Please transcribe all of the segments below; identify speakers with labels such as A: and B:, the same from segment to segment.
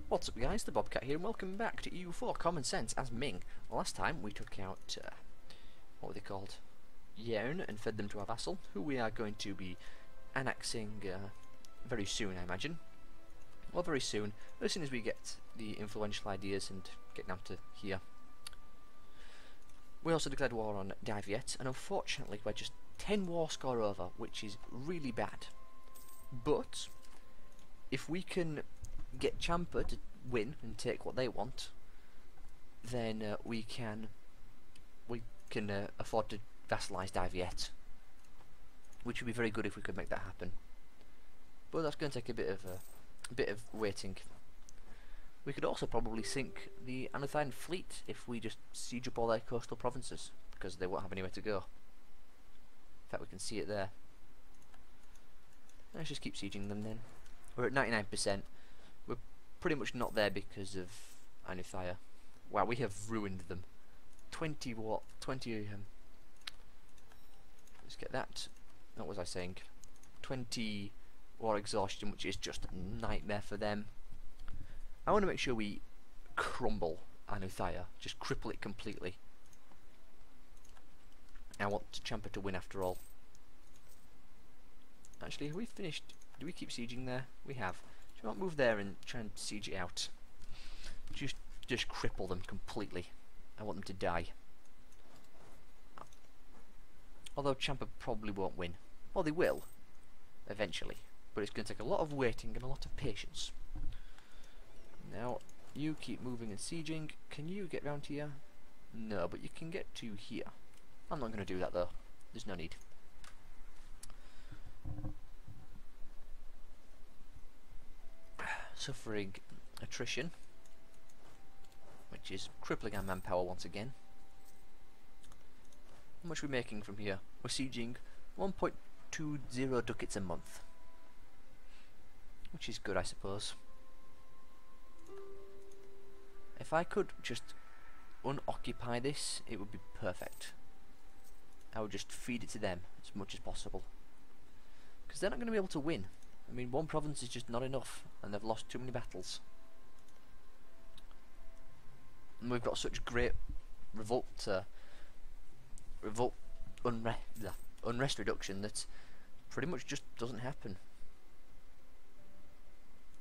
A: What's up guys, the Bobcat here and welcome back to EU4 Common Sense as Ming. Last time we took out, what were they called? Yarn and fed them to our vassal, who we are going to be annexing very soon I imagine. Well, very soon, as soon as we get the influential ideas and get down to here. We also declared war on Daviet, and unfortunately we're just 10 war score over, which is really bad. But if we can get Champa to win and take what they want, then we can afford to vassalize Daviet, which would be very good if we could make that happen. But that's going to take a bit of waiting. We could also probably sink the Anathian fleet if we just siege up all their coastal provinces, because they won't have anywhere to go. In fact, we can see it there. Let's just keep sieging them then. We're at 99%. We're pretty much not there because of Anuthia. Wow, we have ruined them. 20 what? 20 let's get that. What was I saying? 20 war exhaustion, which is just a nightmare for them. I want to make sure we crumble Anuthia, just cripple it completely. I want Champa to win after all. Actually, have we finished? Do we keep sieging there? We have. Do you want to move there and try and siege it out? Just cripple them completely. I want them to die. Although Champa probably won't win. Well, they will, eventually. But it's going to take a lot of waiting and a lot of patience. Now, you keep moving and sieging. Can you get round here? No, but you can get to here. I'm not going to do that though. There's no need. Suffering attrition, which is crippling our manpower once again. How much are we making from here? We're sieging 1.20 ducats a month, which is good, I suppose. If I could just unoccupy this, it would be perfect. I would just feed it to them as much as possible, because they're not going to be able to win. I mean, one province is just not enough, and they've lost too many battles. And we've got such great unrest reduction that pretty much just doesn't happen.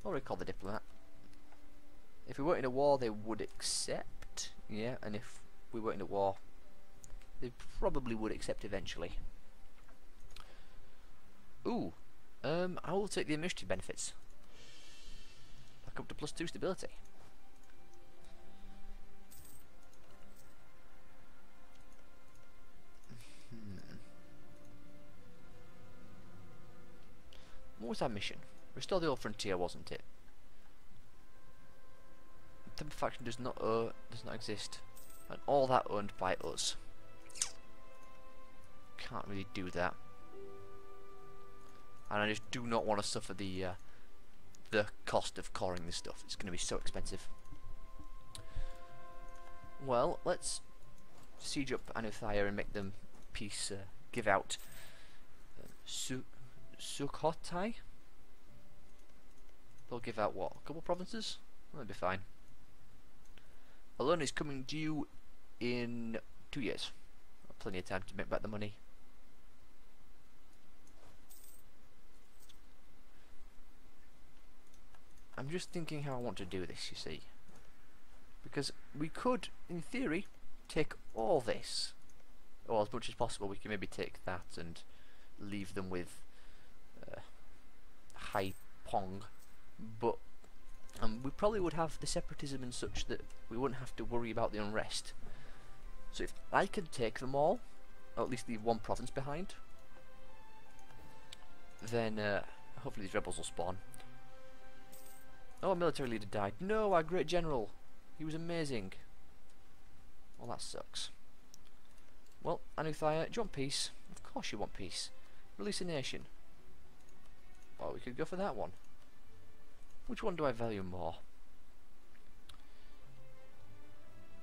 A: I'll recall the diplomat. If we weren't in a war, they would accept. Yeah, and if we weren't in a war, they probably would accept eventually. Ooh. I will take the initiative benefits. Back up to +2 stability. What was our mission? Restore the old frontier, wasn't it? The Temple faction does not exist, and all that owned by us. Can't really do that. And I just do not want to suffer the cost of coring this stuff. It's going to be so expensive. Well, let's siege up Anuthia and make them peace. Give out Sukhothai. They'll give out what? A couple provinces? That'll be fine. Alone is coming due in 2 years. Plenty of time to make back the money. I'm just thinking how I want to do this, you see. Because we could, in theory, take all this. Or as much as possible, we can maybe take that and leave them with Hai Pong. But we probably would have the separatism and such that we wouldn't have to worry about the unrest. So if I could take them all, or at least leave one province behind, then hopefully these rebels will spawn. Oh, a military leader died. No, our great general. He was amazing. Well, that sucks. Well, Anuthia, do you want peace? Of course you want peace. Release a nation. Oh, we could go for that one. Which one do I value more?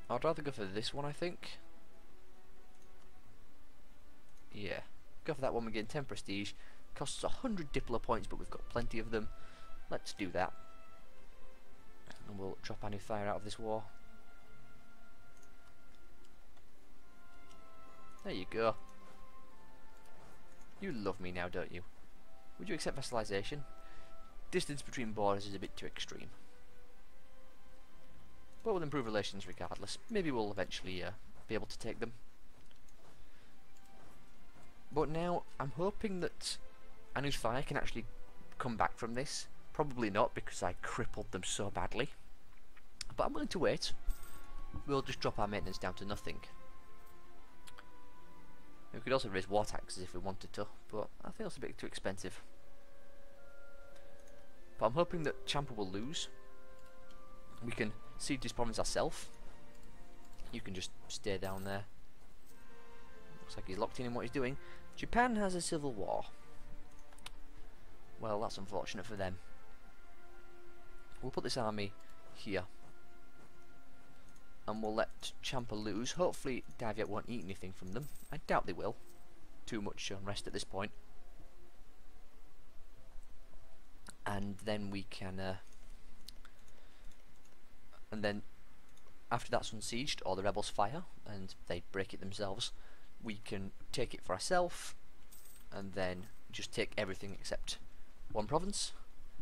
A: I'd rather go for this one, I think. Yeah. Go for that one, we gain 10 prestige. Costs 100 Diplo points, but we've got plenty of them. Let's do that. and we'll drop Anuthia out of this war. There you go. You love me now, don't you? Would you accept vassalization? Distance between borders is a bit too extreme. But we'll improve relations regardless. Maybe we'll eventually be able to take them. But now, I'm hoping that Anuthia can actually come back from this. Probably not, because I crippled them so badly. But I'm willing to wait. We'll just drop our maintenance down to nothing. We could also raise war taxes if we wanted to, but I think it's a bit too expensive. But I'm hoping that Champa will lose. We can siege this province ourselves. You can just stay down there. Looks like he's locked in what he's doing. Japan has a civil war. Well, that's unfortunate for them. We'll put this army here. And we'll let Champa lose. Hopefully Daviet won't eat anything from them. I doubt they will. Too much unrest at this point. And then we can... and then after that's unsieged, or the rebels fire, and they break it themselves, we can take it for ourselves, and then just take everything except one province,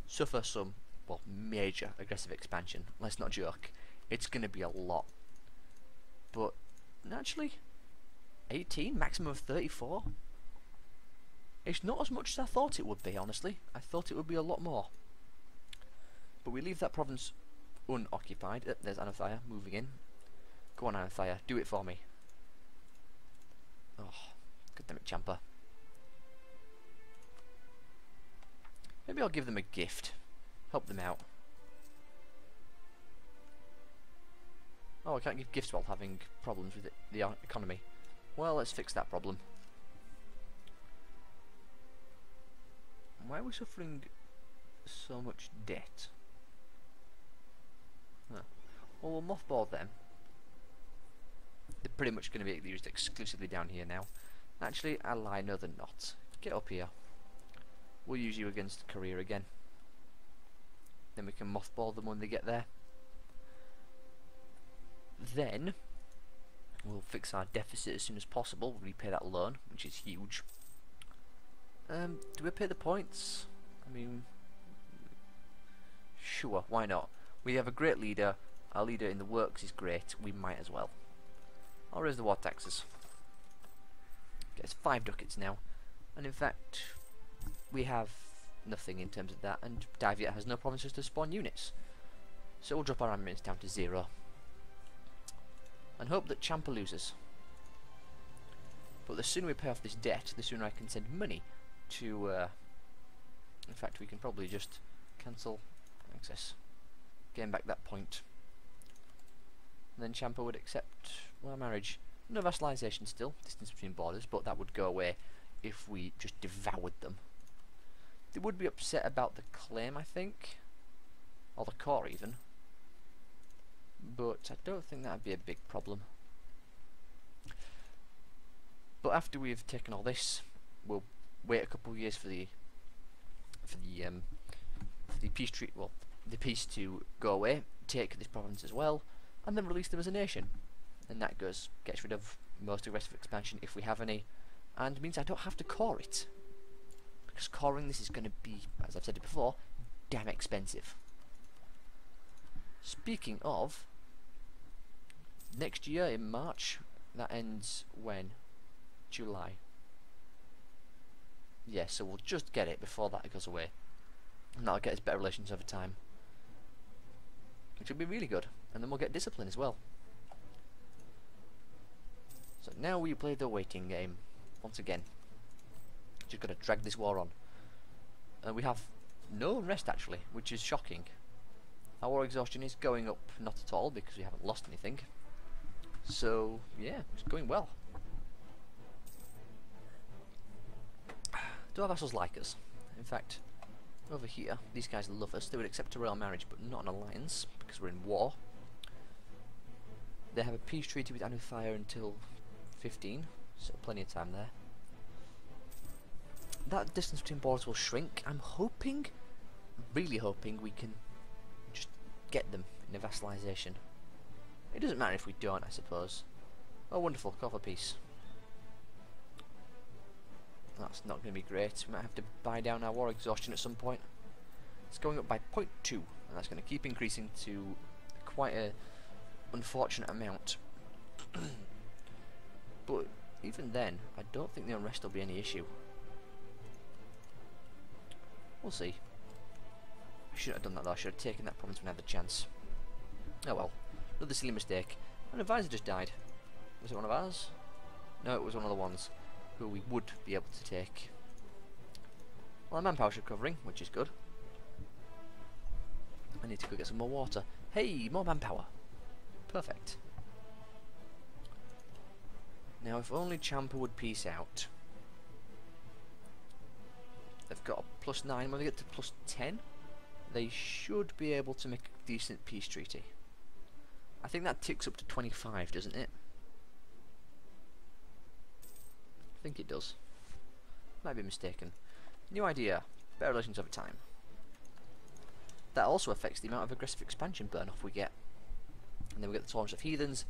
A: suffer some, well, major aggressive expansion. Let's not joke. It's going to be a lot. But, actually, 18, maximum of 34? It's not as much as I thought it would be, honestly. I thought it would be a lot more. But we leave that province unoccupied. There's Anuthia moving in. Go on, Anuthia, do it for me. Oh, goddammit, Champa. Maybe I'll give them a gift. Help them out. Oh, I can't give gifts while having problems with the economy. Well, let's fix that problem. Why are we suffering so much debt? Huh. Well, we'll mothball them. They're pretty much going to be used exclusively down here now. Actually, I lie, no they're not. Get up here. We'll use you against Korea again. Then we can mothball them when they get there. Then we'll fix our deficit as soon as possible, repay that loan, which is huge. Do we pay the points? I mean, sure, why not? We have a great leader, our leader in the works is great, we might as well. I'll raise the war taxes. Okay, it's 5 ducats now, and in fact we have nothing in terms of that, and Daviet has no provinces to spawn units. So we'll drop our armaments down to 0. And hope that Champa loses. But the sooner we pay off this debt, the sooner I can send money to... in fact, we can probably just cancel access. Gain back that point. And then Champa would accept our marriage. No vassalization still, distance between borders, but that would go away if we just devoured them. They would be upset about the claim, I think. Or the core, even. But I don't think that would be a big problem. But after we've taken all this, we'll wait a couple of years for the peace treaty, well, the peace to go away, take this province as well, and then release them as a nation. And that gets rid of most aggressive expansion if we have any, and means I don't have to core it. Because coring this is going to be, as I've said it before, damn expensive. Speaking of, next year in March, that ends when? July. Yeah, so we'll just get it before that goes away. And that'll get us better relations over time. Which will be really good. And then we'll get discipline as well. So now we play the waiting game. Once again. Just gotta drag this war on. And we have no unrest actually, which is shocking. Our war exhaustion is going up, not at all, because we haven't lost anything. So, yeah, it's going well. Do our vassals like us? In fact, over here, these guys love us. They would accept a royal marriage, but not an alliance, because we're in war. They have a peace treaty with Anuthia until 15, so plenty of time there. That distance between borders will shrink. I'm hoping, really hoping, we can just get them in a vassalization. It doesn't matter if we don't, I suppose. Oh, wonderful, call for peace. That's not going to be great. We might have to buy down our war exhaustion at some point. It's going up by 0.2, and that's going to keep increasing to quite a unfortunate amount. But even then, I don't think the unrest will be any issue. We'll see. I shouldn't have done that though. I should have taken that province when I had the chance. Oh well. Another silly mistake. An advisor just died. Was it one of ours? No, it was one of the ones who we would be able to take. Well, our manpower's recovering, which is good. I need to go get some more water. Hey, more manpower. Perfect. Now, if only Champa would peace out. They've got a +9. When they get to +10, they should be able to make a decent peace treaty. I think that ticks up to 25, doesn't it? I think it does. Might be mistaken. New idea. Better relations over time. That also affects the amount of aggressive expansion burn-off we get. And then we get the tolerance of heathens.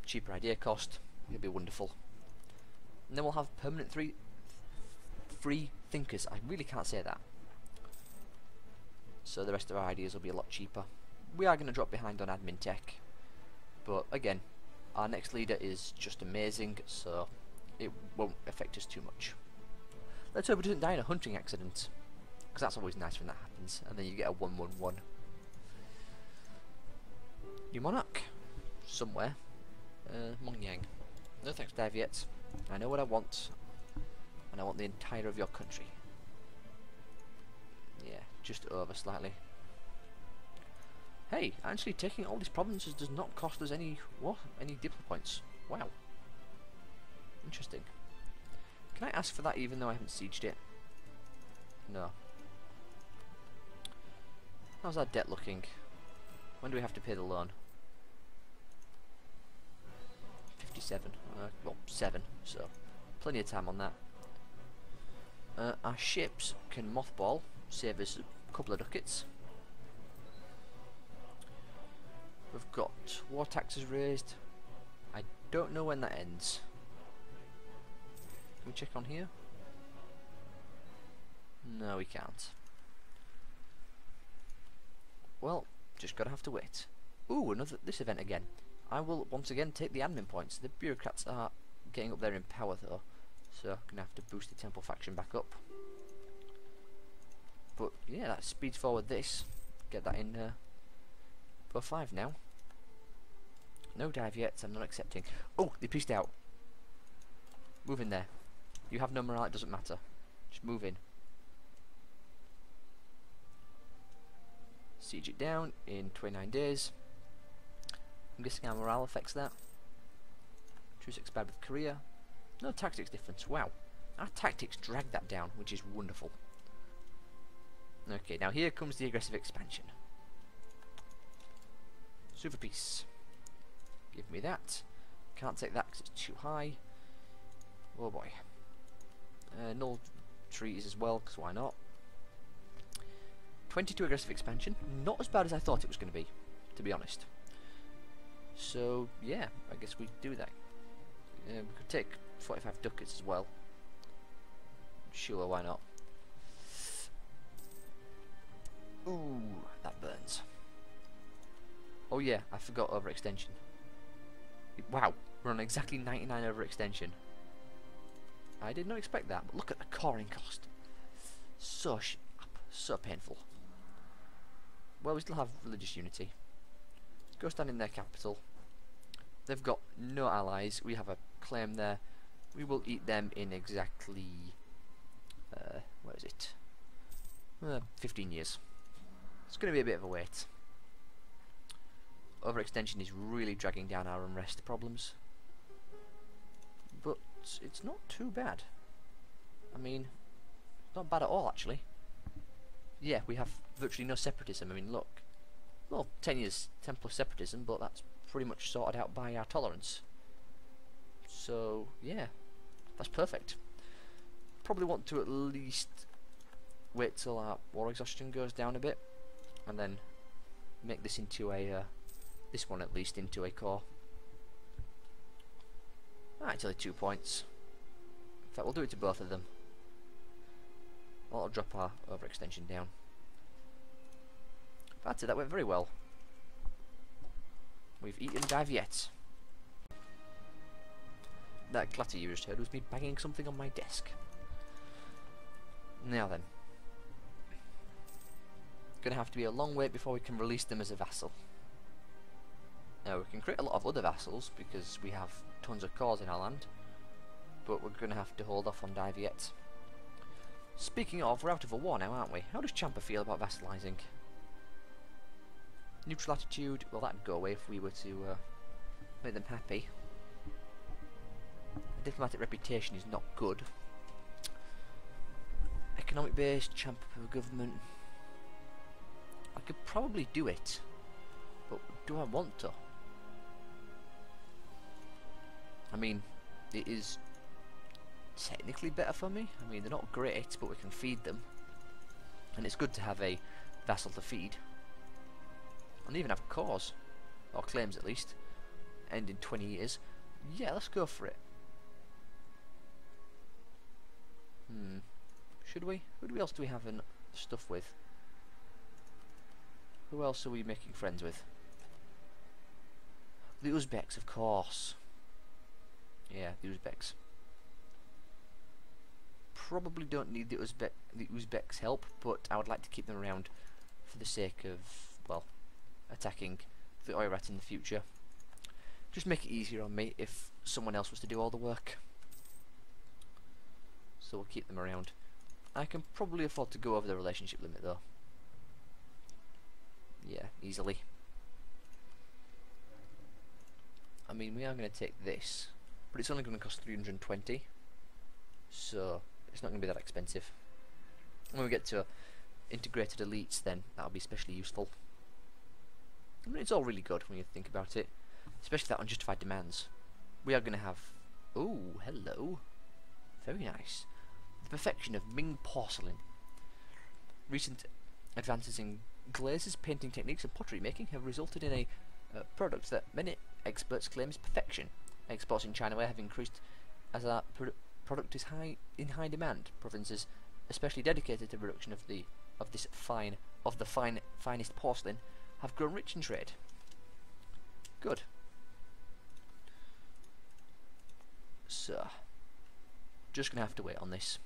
A: Cheaper idea cost. It'll be wonderful. And then we'll have permanent free thinkers. I really can't say that. So the rest of our ideas will be a lot cheaper. We are going to drop behind on admin tech. But again, our next leader is just amazing, so it won't affect us too much. Let's hope it doesn't die in a hunting accident, because that's always nice when that happens, and then you get a 1-1-1. New monarch? Somewhere. Ming. No thanks, Dave, yet. I know what I want, and I want the entire of your country. Yeah, just over slightly. Hey, actually taking all these provinces does not cost us any diplo points. Wow. Interesting. Can I ask for that even though I haven't sieged it? No. How's our debt looking? When do we have to pay the loan? 57. Well, 7, so plenty of time on that. Our ships can mothball, save us a couple of ducats. We've got war taxes raised. I don't know when that ends. Can we check on here? No, we can't. Well, just gotta have to wait. Ooh, this event again. I will once again take the admin points. The bureaucrats are getting up there in power though, so I'm gonna have to boost the temple faction back up. But yeah, that speeds forward this. Get that in for 5 now. No dive yet, I'm not accepting. Oh, they pieced out. Move in there. You have no morale, it doesn't matter. Just move in. Siege it down in 29 days. I'm guessing our morale affects that. Truce expired with Korea. No tactics difference. Wow. Our tactics drag that down, which is wonderful. Okay, now here comes the aggressive expansion. Super peace. Give me that. Can't take that because it's too high. Oh boy. Null treaties as well, because why not? 22 aggressive expansion. Not as bad as I thought it was going to be honest. So, yeah, I guess we do that. We could take 45 ducats as well. Sure, why not? Ooh, that burns. Oh yeah, I forgot overextension. Wow, we're on exactly 99 overextension. I did not expect that, but look at the coring cost. So so painful. Well, we still have religious unity. Let's go stand in their capital. They've got no allies. We have a claim there. We will eat them in exactly... what is it? 15 years. It's going to be a bit of a wait. Overextension is really dragging down our unrest problems. But it's not too bad. I mean, not bad at all, actually. Yeah, we have virtually no separatism. I mean, look. Well, 10 years, 10 plus separatism, but that's pretty much sorted out by our tolerance. So, yeah, that's perfect. Probably want to at least wait till our war exhaustion goes down a bit, and then make this into a this one at least into a core. Ah, it's only 2 points. In fact, we'll do it to both of them. That'll drop our overextension down. That's it, that went very well. We've eaten Daviette. That clatter you just heard was me banging something on my desk. Now then. Gonna have to be a long wait before we can release them as a vassal. Now we can create a lot of other vassals because we have tons of cores in our land, but we're gonna have to hold off on Daviette. Speaking of, we're out of a war now, aren't we? How does Champa feel about vassalizing? Neutral attitude, well that'd go away if we were to make them happy. Diplomatic reputation is not good. Economic base, Champa government. I could probably do it, but do I want to? I mean, it is technically better for me. I mean, they're not great, but we can feed them. And it's good to have a vassal to feed. And even have cores, or claims at least, end in 20 years. Yeah, let's go for it. Should we? Who else do we have in stuff with? Who else are we making friends with? The Uzbeks, of course. Yeah, the Uzbeks. Probably don't need the Uzbeks' help, but I would like to keep them around for the sake of, well, attacking the Oirat in the future. Just make it easier on me if someone else was to do all the work. So we'll keep them around. I can probably afford to go over the relationship limit though. Yeah, easily. I mean, we are going to take this, but it's only going to cost 320, so it's not going to be that expensive. When we get to integrated elites, then that'll be especially useful. I mean, it's all really good when you think about it, especially that unjustified demands. We are going to have... Oh, hello. Very nice. The perfection of Ming porcelain. Recent advances in glazes, painting techniques and pottery making have resulted in a product that many experts claim is perfection. Exports in China have increased as our product is in high demand. Provinces especially dedicated to the production of the finest porcelain have grown rich in trade. Good. So, just gonna have to wait on this.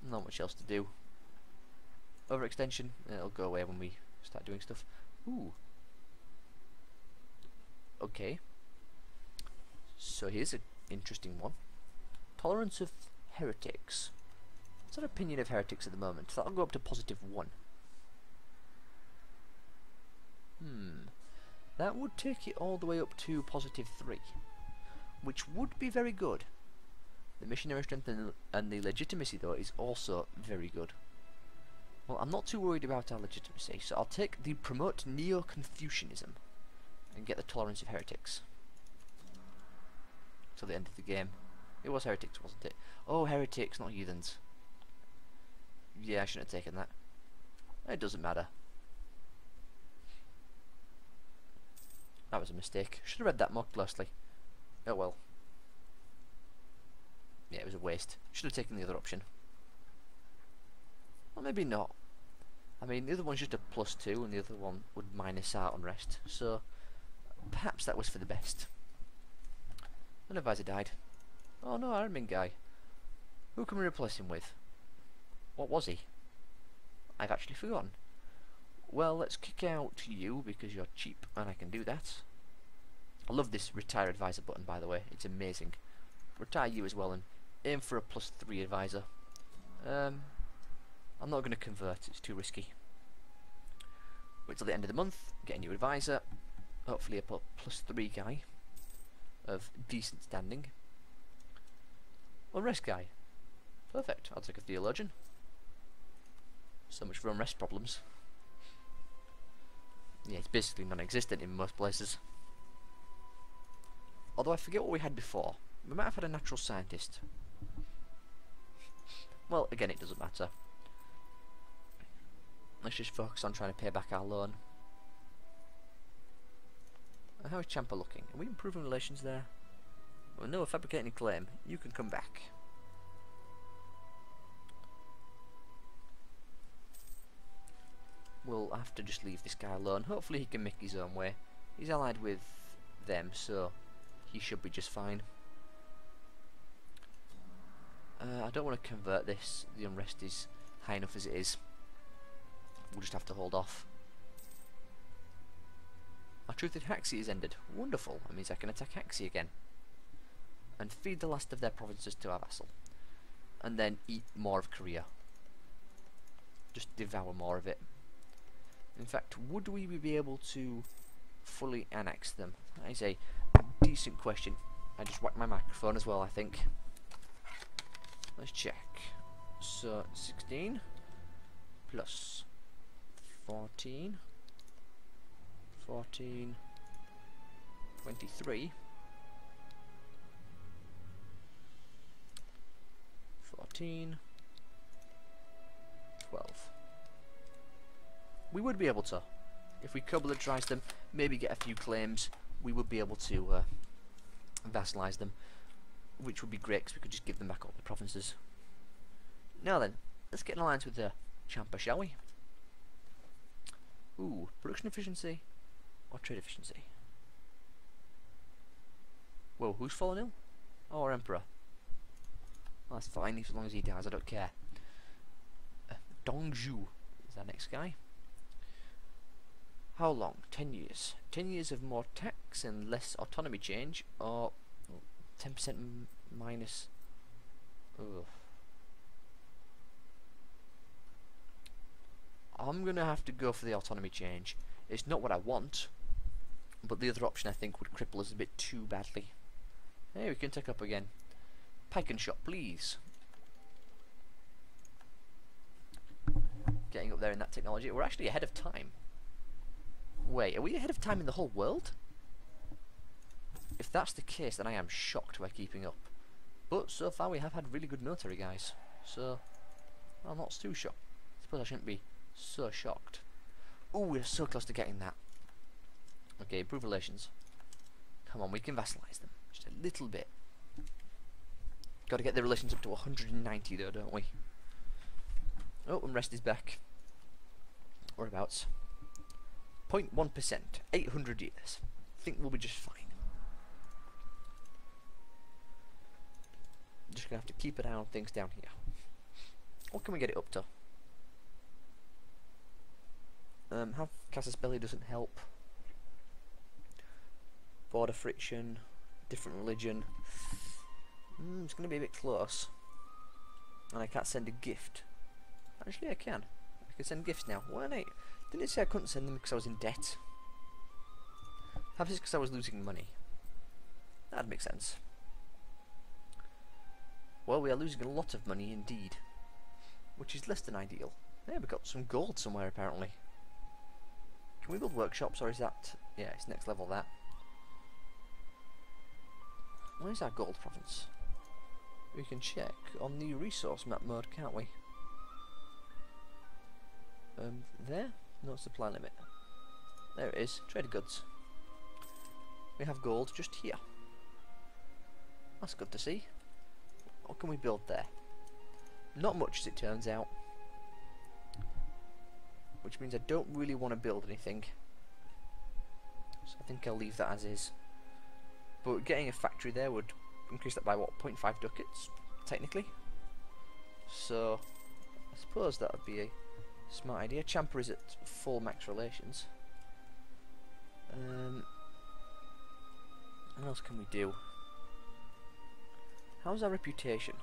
A: Not much else to do. Overextension, it'll go away when we start doing stuff. Ooh. Okay. So here's an interesting one. Tolerance of heretics. What's our opinion of heretics at the moment? That'll go up to +1. That would take it all the way up to +3, which would be very good. The missionary strength and the legitimacy though is also very good. Well, I'm not too worried about our legitimacy, so I'll take the promote Neo-Confucianism and get the tolerance of heretics. Till the end of the game. It was heretics, wasn't it? Oh, heretics, not heathens. Yeah, I shouldn't have taken that. It doesn't matter. That was a mistake. Should have read that more closely. Oh well. Yeah, it was a waste. Should have taken the other option. Well, maybe not. I mean, the other one's just a +2 and the other one would minus our unrest. So, perhaps that was for the best. An advisor died. Oh no, Iron Ming guy. Who can we replace him with? What was he? I've actually forgotten. Well, let's kick out you because you're cheap and I can do that. I love this retire advisor button, by the way. It's amazing. Retire you as well and aim for a +3 advisor. I'm not going to convert, it's too risky. Wait till the end of the month, get a new advisor. Hopefully a +3 guy of decent standing. Unrest guy. Perfect, I'll take a theologian. So much for unrest problems. Yeah, it's basically non-existent in most places. Although I forget what we had before. We might have had a natural scientist. Well, again, it doesn't matter. Let's just focus on trying to pay back our loan. How is Champa looking? Are we improving relations there? Well, no, fabricating a claim. You can come back. We'll have to just leave this guy alone. Hopefully he can make his own way. He's allied with them, so he should be just fine. I don't want to convert this. The unrest is high enough as it is. We'll just have to hold off. Our truce with Haxi is ended. Wonderful. That means I can attack Haxi again. And feed the last of their provinces to our vassal. And then eat more of Korea. Just devour more of it. In fact, would we be able to fully annex them? That is a decent question. I just whacked my microphone as well, I think. Let's check. So, 16 plus 14, 23, 14, 12. We would be able to, if we co-militarize them, maybe get a few claims, we would be able to vassalize them, which would be great because we could just give them back all the provinces. Now then, let's get an alliance with the Champa, shall we? Ooh, production efficiency or trade efficiency? Whoa, who's fallen ill? Oh, our Emperor. Well, that's fine, as long as he dies, I don't care. Dongzhu is our next guy. How long? 10 years. 10 years of more tax and less autonomy change, or 10% minus... Ugh. I'm going to have to go for the autonomy change. It's not what I want, but the other option I think would cripple us a bit too badly. Hey, we can take up again. Pike and shot, please. Getting up there in that technology. We're actually ahead of time. Wait, are we ahead of time in the whole world? If that's the case, then I am shocked we're keeping up. But so far we have had really good military guys, so I'm not too shocked. I suppose I shouldn't be so shocked. Oh, we're so close to getting that. Okay, improve relations. Come on, we can vassalize them just a little bit. Got to get the relations up to 190 though, don't we? Oh, unrest is back. Whereabouts? 0.1%, 800 years. Think we'll be just fine. Just gonna have to keep an eye on things down here. What can we get it up to? Half Casus Belli doesn't help. Border friction, different religion. It's gonna be a bit close. And I can't send a gift. Actually, I can. I can send gifts now. Why not? Didn't it say I couldn't send them because I was in debt? Perhaps it's because I was losing money. That'd make sense. Well, we are losing a lot of money indeed, which is less than ideal. Yeah, we got some gold somewhere apparently. Can we build workshops, or is that... yeah, it's next level that. Where's our gold province? We can check on the resource map mode, can't we? There? No supply limit. There it is. Trade goods. We have gold just here. That's good to see. What can we build there? Not much, as it turns out. Which means I don't really want to build anything. So I think I'll leave that as is. But getting a factory there would increase that by what, 0.5 ducats, technically. So I suppose that would be a smart idea. Champa is at full max relations. What else can we do? How's our reputation?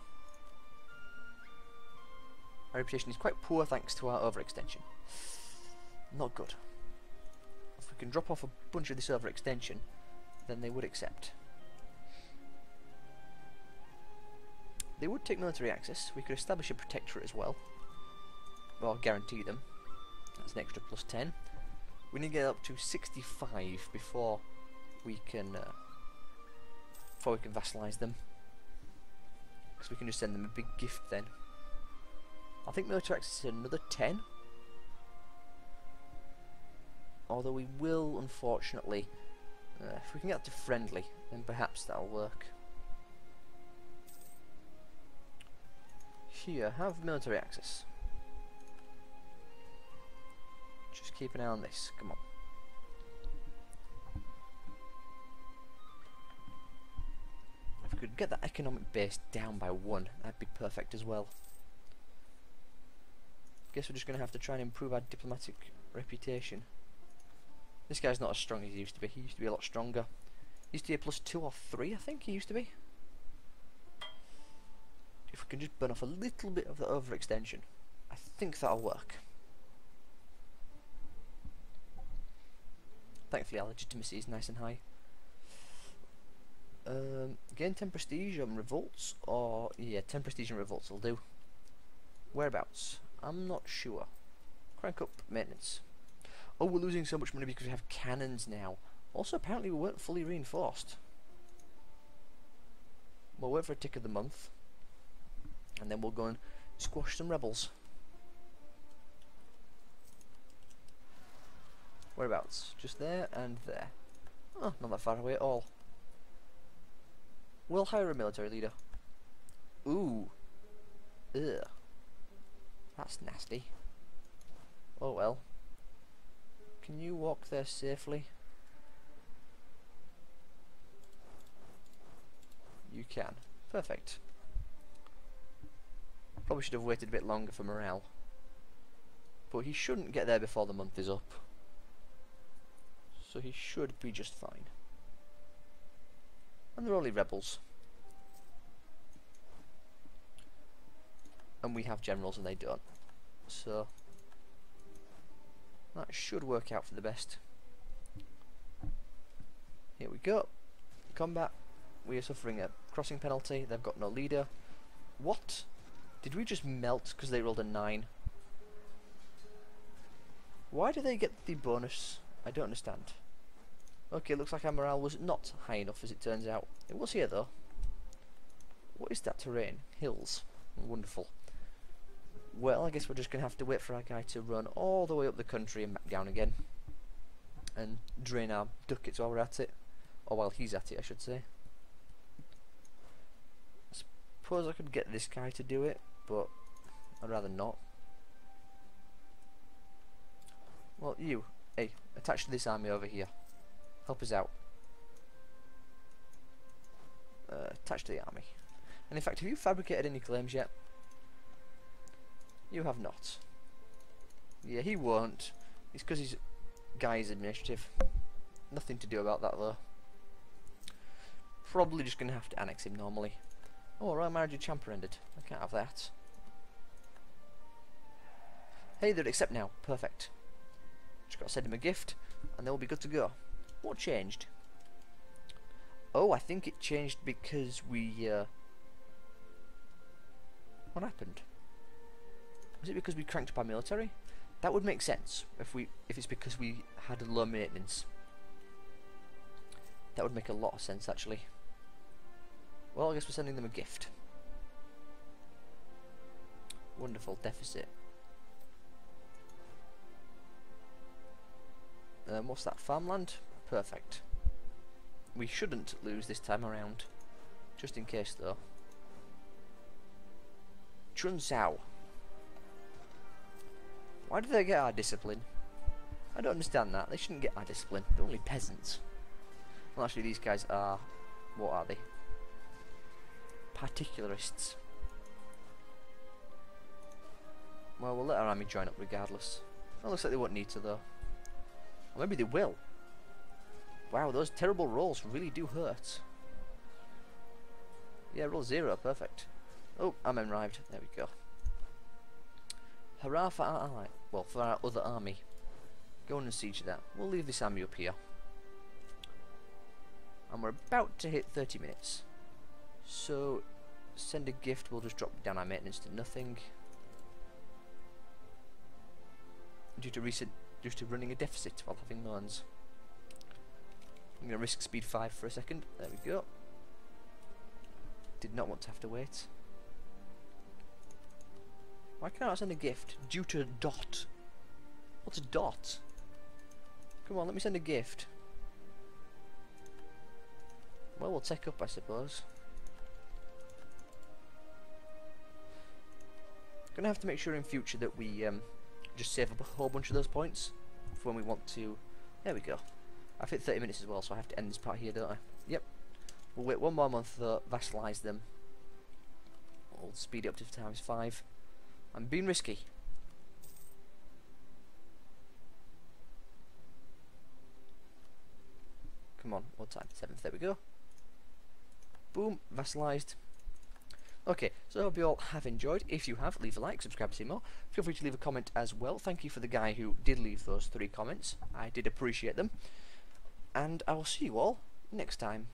A: Our reputation is quite poor thanks to our overextension. Not good. If we can drop off a bunch of this overextension, then they would accept. They would take military access. We could establish a protectorate as well. Well, guarantee them. That's an extra plus 10. We need to get up to 65 before we can vassalize them. Because we can just send them a big gift then. I think military access is another 10. Although we will, unfortunately, If we can get to friendly, then perhaps that'll work. Here, have military access. Just keep an eye on this, come on. If we could get that economic base down by 1, that'd be perfect as well. Guess we're just going to have to try and improve our diplomatic reputation. This guy's not as strong as he used to be. He used to be a lot stronger. He used to be a +2 or 3, I think he used to be. If we can just burn off a little bit of the overextension, I think that'll work. Thankfully our legitimacy is nice and high. Gain 10 prestige on revolts, or yeah, 10 prestige on revolts will do. Whereabouts? I'm not sure. Crank up maintenance. Oh, we're losing so much money because we have cannons now. Also, apparently we weren't fully reinforced. We'll wait for a tick of the month, and then we'll go and squash some rebels. Whereabouts? Just there and there. Oh, not that far away at all. We'll hire a military leader. Ooh. Ugh. That's nasty. Oh well. Can you walk there safely? You can. Perfect. Probably should have waited a bit longer for morale. But he shouldn't get there before the month is up. So he should be just fine. And they're only rebels. And we have generals and they don't. So that should work out for the best. Here we go. Combat. We are suffering a crossing penalty. They've got no leader. What? Did we just melt because they rolled a 9? Why do they get the bonus? I don't understand. Okay, looks like our morale was not high enough as it turns out. It was here though. What is that terrain? Hills. Wonderful. Well, I guess we're just going to have to wait for our guy to run all the way up the country and back down again. And drain our ducats while we're at it. Or while he's at it, I should say. I suppose I could get this guy to do it, but I'd rather not. Well, you, hey, attach to this army over here. Help us out. Attach to the army. And in fact, have you fabricated any claims yet? You have not. Yeah, he won't. It's because his guy is administrative. Nothing to do about that though. Probably just going to have to annex him normally. Oh, Royal Marriage of Champa ended. I can't have that. Hey, they'd accept now. Perfect. Just got to send him a gift, and they'll be good to go. What changed? Oh, I think it changed because we. What happened? Was it because we cranked up our military? That would make sense if it's because we had low maintenance. That would make a lot of sense actually. Well, I guess we're sending them a gift. Wonderful deficit. What's that? Farmland? Perfect. We shouldn't lose this time around. Just in case though. Chun Sao. Why do they get our discipline? I don't understand that. They shouldn't get our discipline. They're only peasants. Well, actually, these guys are... What are they? Particularists. Well, we'll let our army join up regardless. Well, looks like they won't need to, though. Or maybe they will. Wow, those terrible rolls really do hurt. Yeah, roll 0. Perfect. Oh, our men arrived. There we go. Hurrah for our ally. Well, for our other army. Go on and siege that. We'll leave this army up here. And we're about to hit 30 minutes. So, send a gift. We'll just drop down our maintenance to nothing. Due to running a deficit while having loans. I'm going to risk speed 5 for a second. There we go. Did not want to have to wait. Why can't I send a gift? Due to dot. What's a dot? Come on, let me send a gift. Well, we'll take up, I suppose. Gonna have to make sure in future that we just save up a whole bunch of those points for when we want to. There we go. I've hit 30 minutes as well, so I have to end this part here, don't I? Yep. We'll wait one more month though, vassalise them. We'll speed it up to ×5. I'm being risky. Come on, what time? 7th, there we go. Boom, vassalised. Okay, so I hope you all have enjoyed. If you have, leave a like, subscribe to see more. Feel free to leave a comment as well. Thank you for the guy who did leave those 3 comments. I did appreciate them. And I will see you all next time.